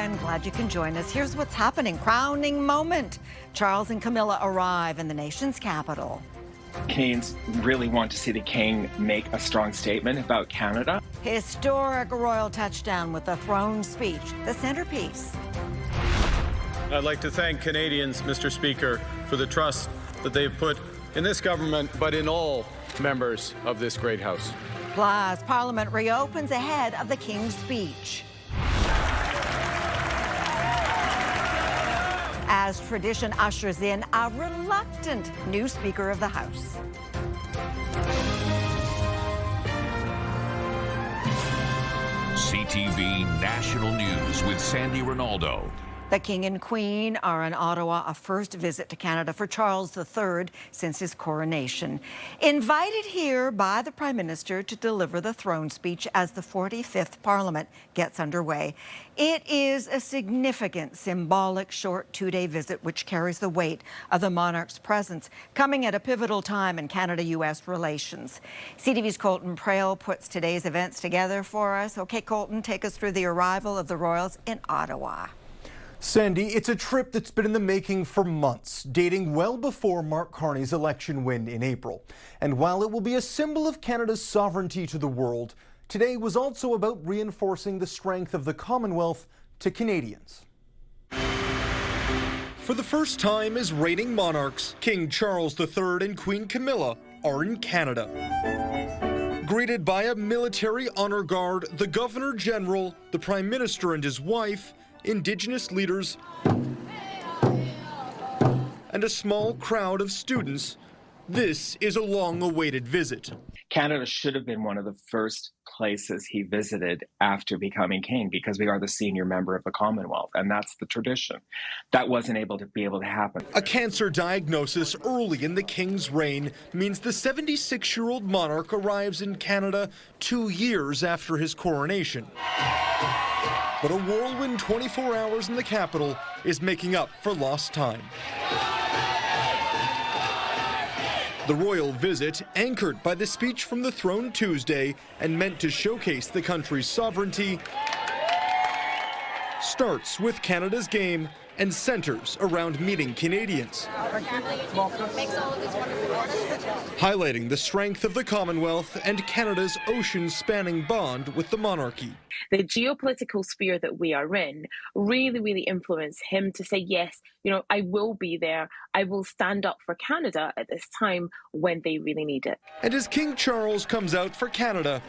Brian. Glad you can join us. Here's what's happening. Crowning moment. Charles and Camilla arrive in the nation's capital. Canadians really want to see the King make a strong statement about Canada. Historic royal touchdown with the throne speech, the centerpiece. I'd like to thank Canadians, Mr. Speaker, for the trust that they've put in this government, but in all members of this great House. Plus, Parliament reopens ahead of the King's speech. As tradition ushers in a reluctant new Speaker of the House. CTV National News with Sandy Ronaldo. The King and Queen are in Ottawa, a first visit to Canada for Charles III since his coronation. Invited here by the Prime Minister to deliver the throne speech as the 45th Parliament gets underway. It is a significant, symbolic, short two-day visit which carries the weight of the monarch's presence, coming at a pivotal time in Canada-U.S. relations. CTV's Colton Praill puts today's events together for us. Okay, Colton, take us through the arrival of the royals in Ottawa. Sandy, it's a trip that's been in the making for months, dating well before Mark Carney's election win in April. And while it will be a symbol of Canada's sovereignty to the world, today was also about reinforcing the strength of the Commonwealth to Canadians. For the first time as reigning monarchs, King Charles III and Queen Camilla are in Canada. Greeted by a military honor guard, the Governor General, the Prime Minister and his wife, Indigenous leaders, and a small crowd of students, this is a long-awaited visit. Canada should have been one of the first places he visited after becoming king because we are the senior member of the Commonwealth, and that's the tradition. That wasn't able to happen. A cancer diagnosis early in the king's reign means the 76-year-old monarch arrives in Canada 2 years after his coronation. But a whirlwind 24 hours in the capital is making up for lost time. The royal visit, anchored by the speech from the throne Tuesday and meant to showcase the country's sovereignty, starts with Canada's game and centers around meeting Canadians, highlighting the strength of the Commonwealth and Canada's ocean-spanning bond with the monarchy. The geopolitical sphere that we are in really influenced him to say, yes, I will be there. I will stand up for Canada at this time when they really need it. And as King Charles comes out for Canada,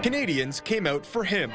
Canadians came out for him,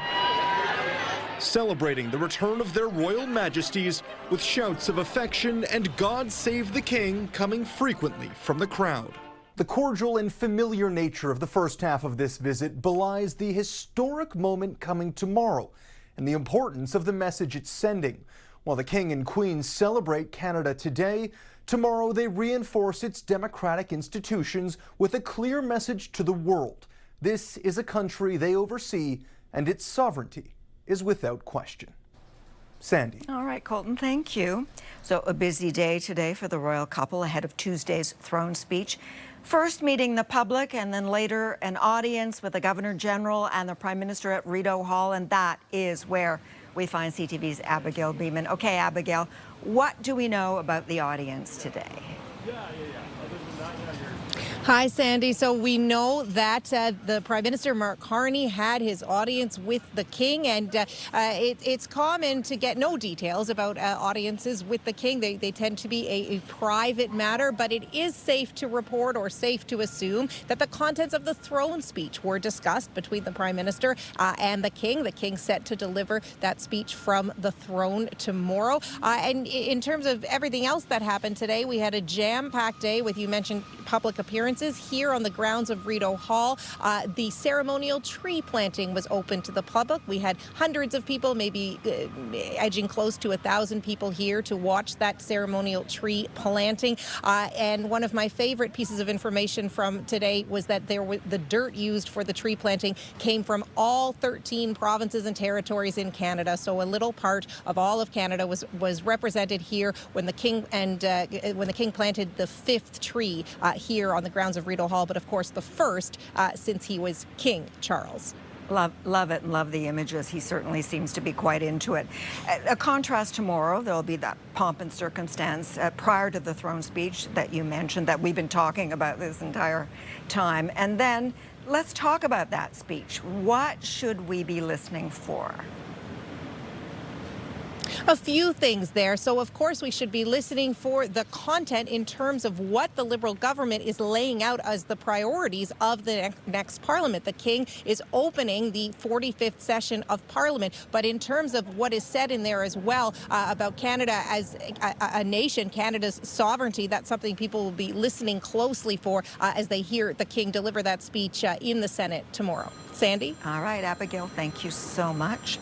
celebrating the return of their royal majesties with shouts of affection and God Save the King coming frequently from the crowd. The cordial and familiar nature of the first half of this visit belies the historic moment coming tomorrow and the importance of the message it's sending. While the King and Queen celebrate Canada today, tomorrow they reinforce its democratic institutions with a clear message to the world. This is a country they oversee, and its sovereignty is without question. Sandy. All right, Colton, thank you. So a busy day today for the royal couple ahead of Tuesday's throne speech. First meeting the public and then later an audience with the Governor General and the Prime Minister at Rideau Hall, and that is where we find CTV's Abigail Beeman. Okay, Abigail, what do we know about the audience today? Hi, Sandy. So we know that the Prime Minister, Mark Carney, had his audience with the King, and it's common to get no details about audiences with the King. They tend to be a private matter, but it is safe to report or safe to assume that the contents of the throne speech were discussed between the Prime Minister and the King. The King set to deliver that speech from the throne tomorrow. And in terms of everything else that happened today, we had a jam-packed day with, you mentioned, public appearances here on the grounds of Rideau Hall. The ceremonial tree planting was open to the public. We had hundreds of people, maybe edging close to 1,000 people here to watch that ceremonial tree planting. And one of my favorite pieces of information from today was that the dirt used for the tree planting came from all 13 provinces and territories in Canada. So a little part of all of Canada was represented here when the King planted the 5th tree here on the grounds of Rideau Hall, but of course the first since he was King Charles. Love it and love the images. He certainly seems to be quite into it. A contrast tomorrow, there'll be that pomp and circumstance prior to the throne speech that you mentioned that we've been talking about this entire time. And then let's talk about that speech. What should we be listening for? A few things there. So, of course, we should be listening for the content in terms of what the Liberal government is laying out as the priorities of the next Parliament. The King is opening the 45th session of Parliament. But in terms of what is said in there as well about Canada as a nation, Canada's sovereignty, that's something people will be listening closely for as they hear the King deliver that speech in the Senate tomorrow. Sandy? All right, Abigail, thank you so much.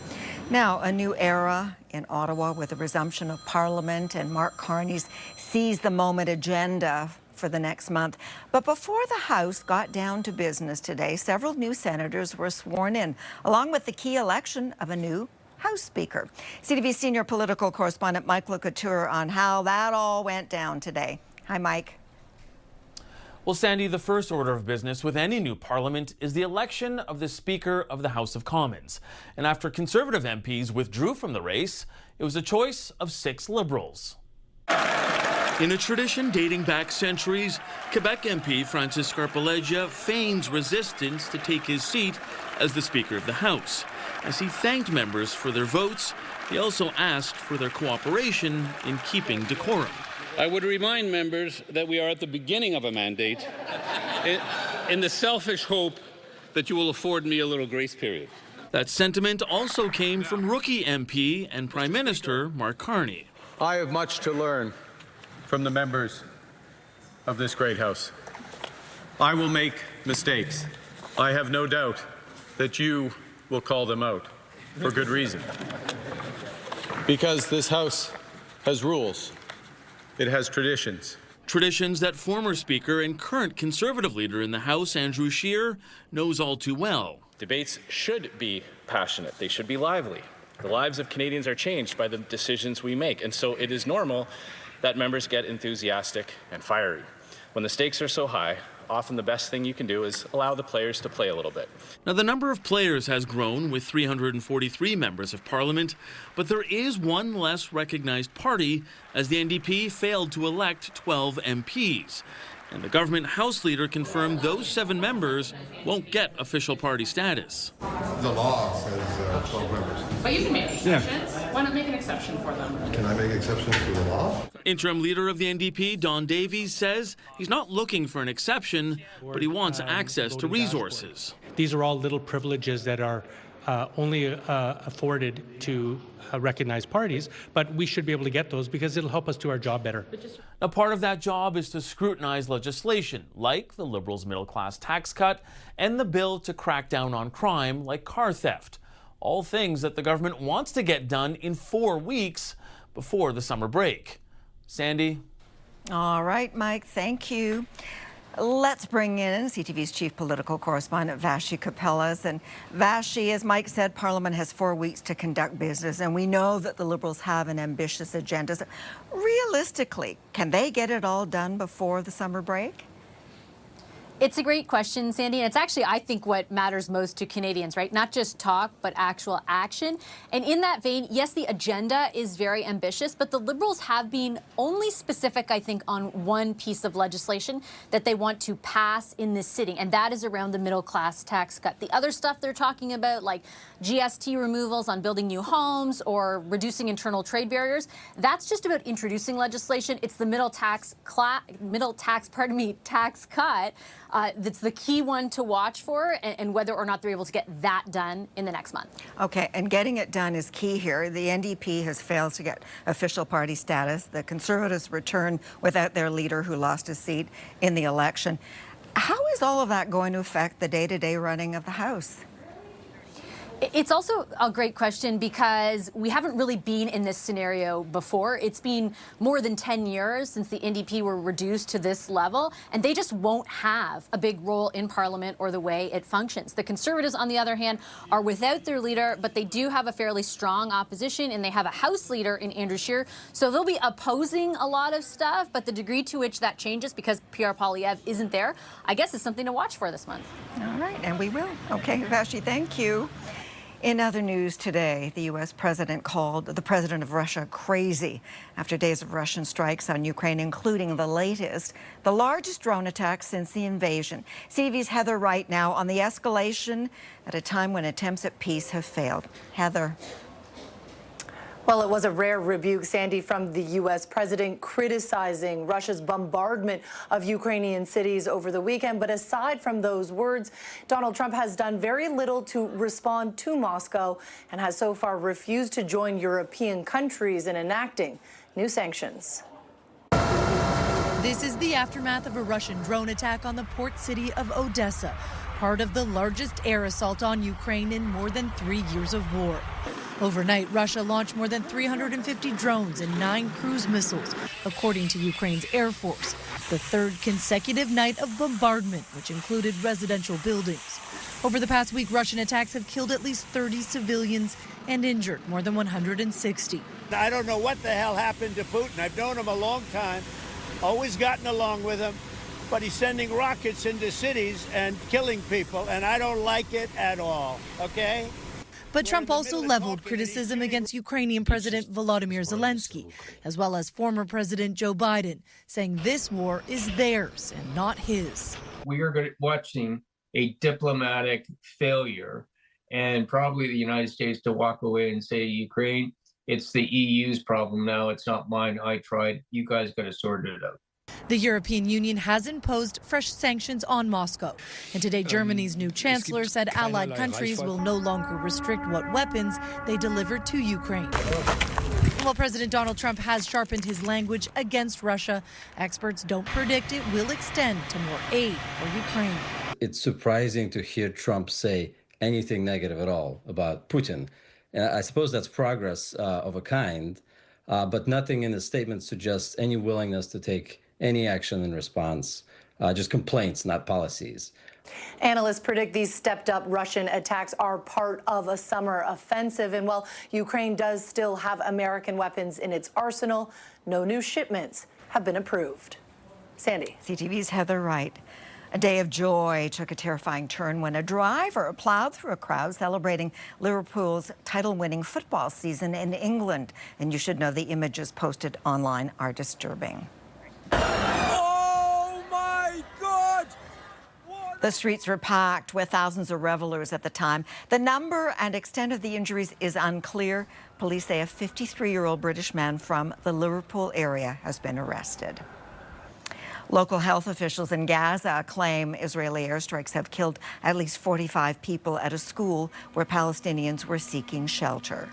Now, a new era in Ottawa with the resumption of Parliament and Mark Carney's Seize the Moment agenda for the next month. But before the House got down to business today, several new senators were sworn in, along with the key election of a new House Speaker. CTV senior political correspondent Michael Couture on how that all went down today. Hi, Mike. Well, Sandy, the first order of business with any new parliament is the election of the Speaker of the House of Commons. And after Conservative MPs withdrew from the race, it was a choice of 6 Liberals. In a tradition dating back centuries, Quebec MP Francis Scarpaleggia feigns resistance to take his seat as the Speaker of the House. As he thanked members for their votes, he also asked for their cooperation in keeping decorum. I would remind members that we are at the beginning of a mandate in the selfish hope that you will afford me a little grace period. That sentiment also came from rookie MP and Prime Minister Mark Carney. I have much to learn from the members of this great House. I will make mistakes. I have no doubt that you will call them out for good reason. Because this House has rules. It has traditions. Traditions that former Speaker and current Conservative leader in the House, Andrew Scheer, knows all too well. Debates should be passionate. They should be lively. The lives of Canadians are changed by the decisions we make, and so it is normal that members get enthusiastic and fiery. When the stakes are so high, often the best thing you can do is allow the players to play a little bit. Now, the number of players has grown with 343 members of Parliament, but there is one less recognized party as the NDP failed to elect 12 MPs. And the government House leader confirmed those 7 members won't get official party status. The law says 12 members. But you can make exceptions. Yeah. Why not make an exception for them? Can I make exceptions to the law? Interim leader of the NDP, Don Davies, says he's not looking for an exception, but he wants access to resources. These are all little privileges that are only afforded to recognized parties, but we should be able to get those because it'll help us do our job better. Now, part of that job is to scrutinize legislation, like the Liberals' middle-class tax cut and the bill to crack down on crime, like car theft. All things that the government wants to get done in 4 weeks before the summer break. Sandy? All right, Mike, thank you. Let's bring in CTV's chief political correspondent, Vassy Kapelas. And Vassy, as Mike said, Parliament has 4 weeks to conduct business, and we know that the Liberals have an ambitious agenda. So realistically, can they get it all done before the summer break? It's a great question, Sandy, and it's actually, I think, what matters most to Canadians, right? Not just talk, but actual action. And in that vein, yes, the agenda is very ambitious, but the Liberals have been only specific, I think, on one piece of legislation that they want to pass in this sitting, and that is around the middle-class tax cut. The other stuff they're talking about, like GST removals on building new homes or reducing internal trade barriers, that's just about introducing legislation. It's the tax cut. That's the key one to watch for, and whether or not they're able to get that done in the next month. Okay, and getting it done is key here. The NDP has failed to get official party status. The Conservatives return without their leader who lost his seat in the election. How is all of that going to affect the day-to-day running of the House? It's also a great question because we haven't really been in this scenario before. It's been more than 10 years since the NDP were reduced to this level, and they just won't have a big role in Parliament or the way it functions. The Conservatives, on the other hand, are without their leader, but they do have a fairly strong opposition, and they have a House leader in Andrew Scheer. So they'll be opposing a lot of stuff, but the degree to which that changes because Pierre Poilievre isn't there, I guess is something to watch for this month. All right, and we will. Okay, Vashi, thank you. In other news today, the U.S. president called the president of Russia crazy after days of Russian strikes on Ukraine, including the latest, the largest drone attack since the invasion. CTV's Heather Wright now on the escalation at a time when attempts at peace have failed. Heather. Well, it was a rare rebuke, Sandy, from the U.S. president criticizing Russia's bombardment of Ukrainian cities over the weekend. But aside from those words, Donald Trump has done very little to respond to Moscow and has so far refused to join European countries in enacting new sanctions. This is the aftermath of a Russian drone attack on the port city of Odesa, part of the largest air assault on Ukraine in more than 3 years of war. Overnight, Russia launched more than 350 drones and 9 cruise missiles, according to Ukraine's Air Force, the third consecutive night of bombardment, which included residential buildings. Over the past week, Russian attacks have killed at least 30 civilians and injured more than 160. I don't know what the hell happened to Putin. I've known him a long time, always gotten along with him, but he's sending rockets into cities and killing people, and I don't like it at all, okay? But Trump also leveled criticism against Ukrainian President Volodymyr Zelensky, as well as former President Joe Biden, saying this war is theirs and not his. We are watching a diplomatic failure, and probably the United States to walk away and say, Ukraine, it's the EU's problem now, it's not mine, I tried, you guys got to sort it out. The European Union has imposed fresh sanctions on Moscow. And today, Germany's new chancellor said allied countries will no longer restrict what weapons they deliver to Ukraine. While President Donald Trump has sharpened his language against Russia, experts don't predict it will extend to more aid for Ukraine. It's surprising to hear Trump say anything negative at all about Putin. And I suppose that's progress of a kind, but nothing in the statement suggests any willingness to take any action in response, just complaints, not policies. Analysts predict these stepped-up Russian attacks are part of a summer offensive. And while Ukraine does still have American weapons in its arsenal, no new shipments have been approved. Sandy. CTV's Heather Wright. A day of joy took a terrifying turn when a driver plowed through a crowd celebrating Liverpool's title-winning football season in England. And you should know the images posted online are disturbing. Oh, my God! The streets were packed with thousands of revelers at the time. The number and extent of the injuries is unclear. Police say a 53-year-old British man from the Liverpool area has been arrested. Local health officials in Gaza claim Israeli airstrikes have killed at least 45 people at a school where Palestinians were seeking shelter.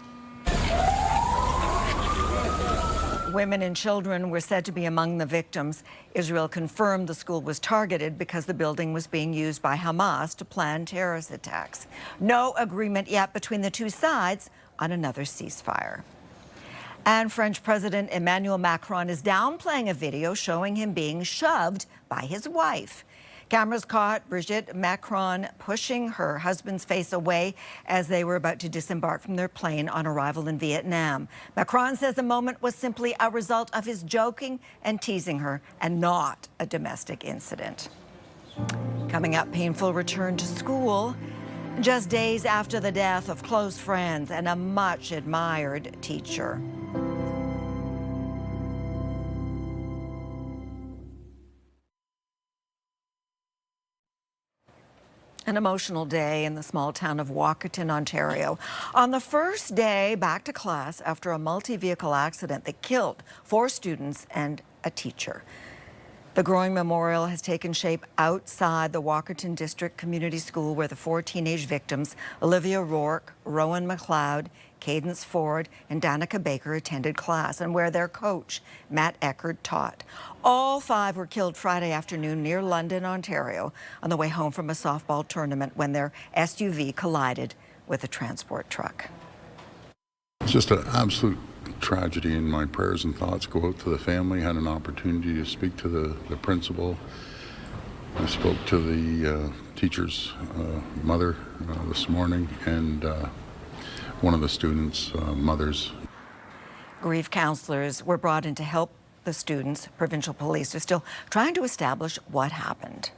Women and children were said to be among the victims. Israel confirmed the school was targeted because the building was being used by Hamas to plan terrorist attacks. No agreement yet between the two sides on another ceasefire. And French President Emmanuel Macron is downplaying a video showing him being shoved by his wife. Cameras caught Brigitte Macron pushing her husband's face away as they were about to disembark from their plane on arrival in Vietnam. Macron says the moment was simply a result of his joking and teasing her and not a domestic incident. Coming up, painful return to school just days after the death of close friends and a much admired teacher. An emotional day in the small town of Walkerton, Ontario. On the first day back to class after a multi-vehicle accident that killed 4 students and a teacher. The growing memorial has taken shape outside the Walkerton District Community School where the 4 teenage victims, Olivia Rourke, Rowan McLeod, Cadence Ford, and Danica Baker attended class and where their coach, Matt Eckert, taught. All 5 were killed Friday afternoon near London, Ontario, on the way home from a softball tournament when their SUV collided with a transport truck. It's just an absolute tragedy, and my prayers and thoughts go out to the family. I had an opportunity to speak to the principal. I spoke to the teacher's mother this morning, and one of the students' mothers. Grief counselors were brought in to help the students. Provincial police are still trying to establish what happened.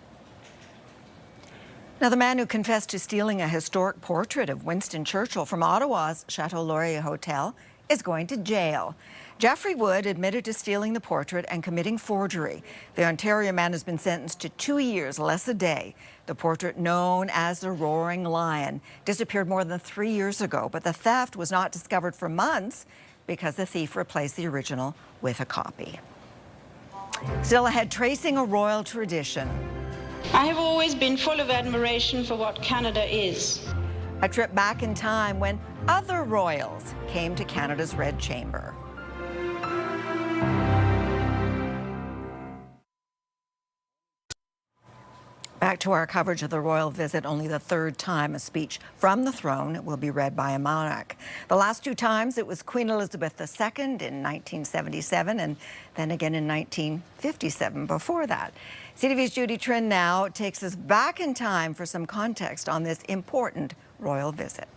Now, the man who confessed to stealing a historic portrait of Winston Churchill from Ottawa's Chateau Laurier Hotel is going to jail. Jeffrey Wood admitted to stealing the portrait and committing forgery. The Ontario man has been sentenced to 2 years, less a day. The portrait, known as the Roaring Lion, disappeared more than 3 years ago, but the theft was not discovered for months because the thief replaced the original with a copy. Still ahead, tracing a royal tradition. I have always been full of admiration for what Canada is. A trip back in time when other royals came to Canada's Red Chamber. Back to our coverage of the royal visit, only the third time a speech from the throne will be read by a monarch. The last two times it was Queen Elizabeth II in 1977 and then again in 1957 before that. CTV's Judy Trinh now takes us back in time for some context on this important royal visit.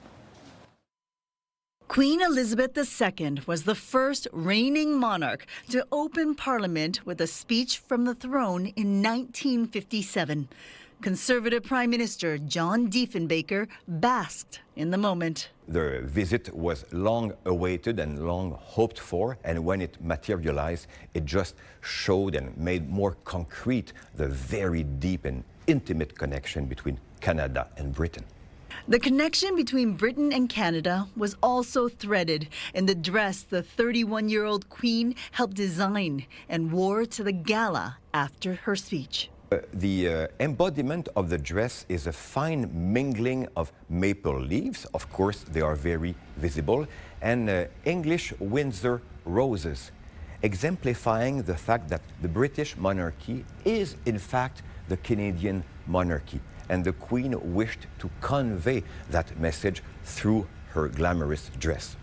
Queen Elizabeth II was the first reigning monarch to open Parliament with a speech from the throne in 1957. Conservative Prime Minister John Diefenbaker basked in the moment. The visit was long awaited and long hoped for, and when it materialized, it just showed and made more concrete the very deep and intimate connection between Canada and Britain. The connection between Britain and Canada was also threaded in the dress the 31-year-old Queen helped design and wore to the gala after her speech. The embodiment of the dress is a fine mingling of maple leaves, of course they are very visible, and English Windsor roses, exemplifying the fact that the British monarchy is in fact the Canadian monarchy. And the Queen wished to convey that message through her glamorous dress.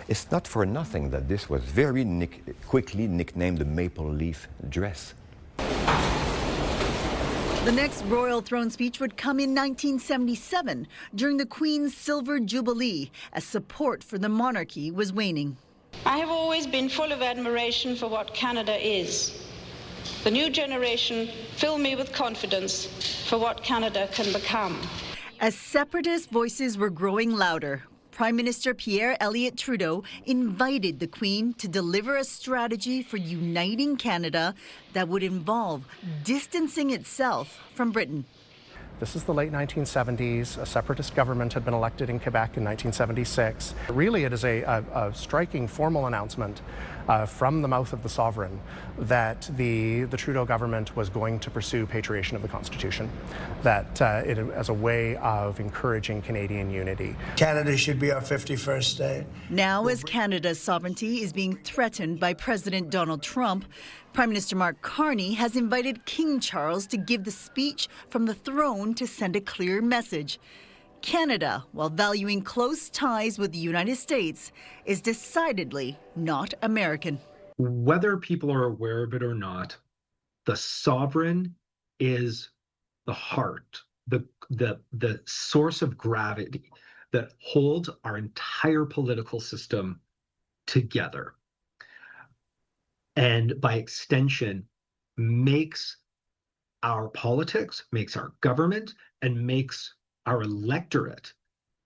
It's not for nothing that this was very quickly nicknamed the maple leaf dress. The next royal throne speech would come in 1977 during the Queen's Silver Jubilee, as support for the monarchy was waning. I have always been full of admiration for what Canada is. The new generation fill me with confidence for what Canada can become. As separatist voices were growing louder, Prime Minister Pierre Elliott Trudeau invited the Queen to deliver a strategy for uniting Canada that would involve distancing itself from Britain. This is the late 1970s. A separatist government had been elected in Quebec in 1976. Really, it is a striking formal announcement from the mouth of the sovereign that the Trudeau government was going to pursue patriation of the Constitution, that it as a way of encouraging Canadian unity. Canada should be our 51st state. Now, as Canada's sovereignty is being threatened by President Donald Trump, Prime Minister Mark Carney has invited King Charles to give the speech from the throne to send a clear message. Canada, while valuing close ties with the United States, is decidedly not American. Whether people are aware of it or not, the sovereign is the heart, the source of gravity that holds our entire political system together. And by extension, makes our politics, makes our government, and makes our electorate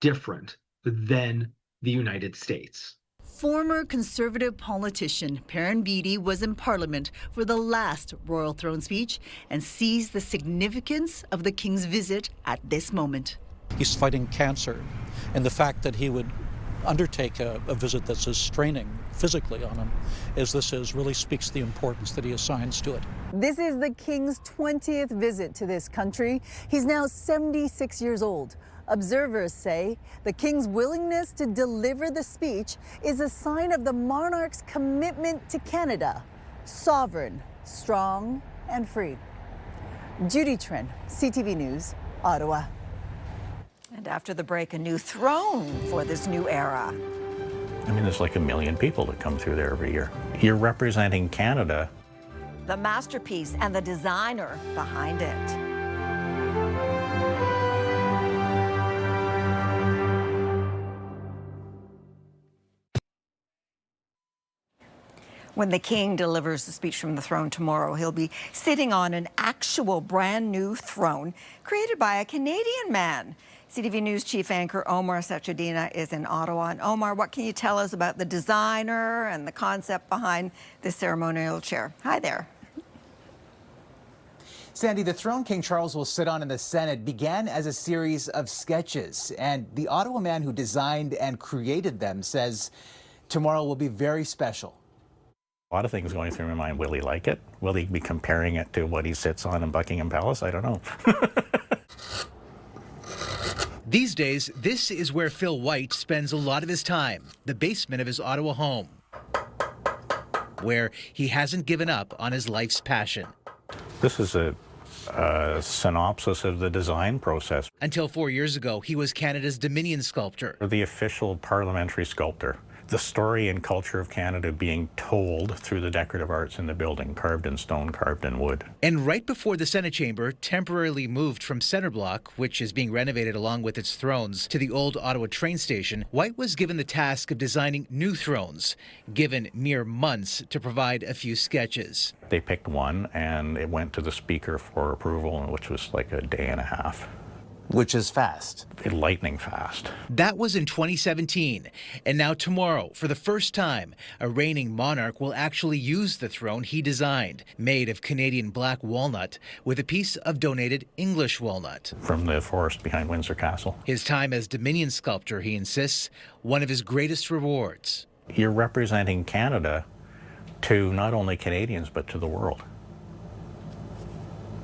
different than the United States. Former Conservative politician Perrin Beatty was in Parliament for the last royal throne speech and sees the significance of the King's visit at this moment. He's fighting cancer, and the fact that he would undertake a visit that's as straining physically on him as this is really speaks to the importance that he assigns to it. This is the King's 20th visit to this country. He's now 76 years old. Observers say the King's willingness to deliver the speech is a sign of the monarch's commitment to Canada, sovereign, strong, and free. Judy Trinh, CTV News, Ottawa. And And after the break, a new throne for this new era. I mean, there's like 1 million people that come through there every year. You're representing Canada. The masterpiece and the designer behind it. When the king delivers the speech from the throne tomorrow, he'll be sitting on an actual brand new throne created by a Canadian man. CTV News chief anchor Omar Sachedina is in Ottawa. And Omar, what can you tell us about the designer and the concept behind this ceremonial chair? Hi there. Sandy, the throne King Charles will sit on in the Senate began as a series of sketches, and the Ottawa man who designed and created them says tomorrow will be very special. A lot of things going through my mind. Will he like it? Will he be comparing it to what he sits on in Buckingham Palace? I don't know. These days, this is where Phil Wright spends a lot of his time, the basement of his Ottawa home, where he hasn't given up on his life's passion. This is a synopsis of the design process. Until 4 years ago, he was Canada's Dominion sculptor. The official parliamentary sculptor. The story and culture of Canada being told through the decorative arts in the building, carved in stone, carved in wood. And right before the Senate chamber temporarily moved from Centre Block, which is being renovated along with its thrones, to the old Ottawa train station, Wright was given the task of designing new thrones, given mere months to provide a few sketches. They picked one and it went to the speaker for approval, which was like a day and a half. Which is fast. Lightning fast. That was in 2017. And now tomorrow, for the first time, a reigning monarch will actually use the throne he designed, made of Canadian black walnut, with a piece of donated English walnut. From the forest behind Windsor Castle. His time as Dominion sculptor, he insists, one of his greatest rewards. You're representing Canada to not only Canadians, but to the world.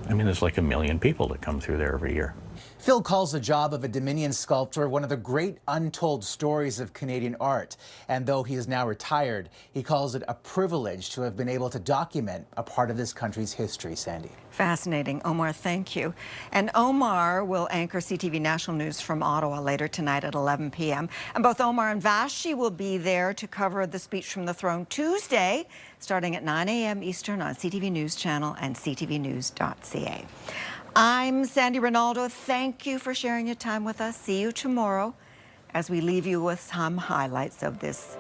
I mean, there's like 1 million people that come through there every year. Phil calls the job of a Dominion sculptor one of the great untold stories of Canadian art. And though he is now retired, he calls it a privilege to have been able to document a part of this country's history, Sandy. Fascinating. Omar, thank you. And Omar will anchor CTV National News from Ottawa later tonight at 11 p.m. And both Omar and Vashi will be there to cover the speech from the throne Tuesday, starting at 9 a.m. Eastern on CTV News Channel and ctvnews.ca. I'm Sandy Ronaldo. Thank you for sharing your time with us. See you tomorrow as we leave you with some highlights of this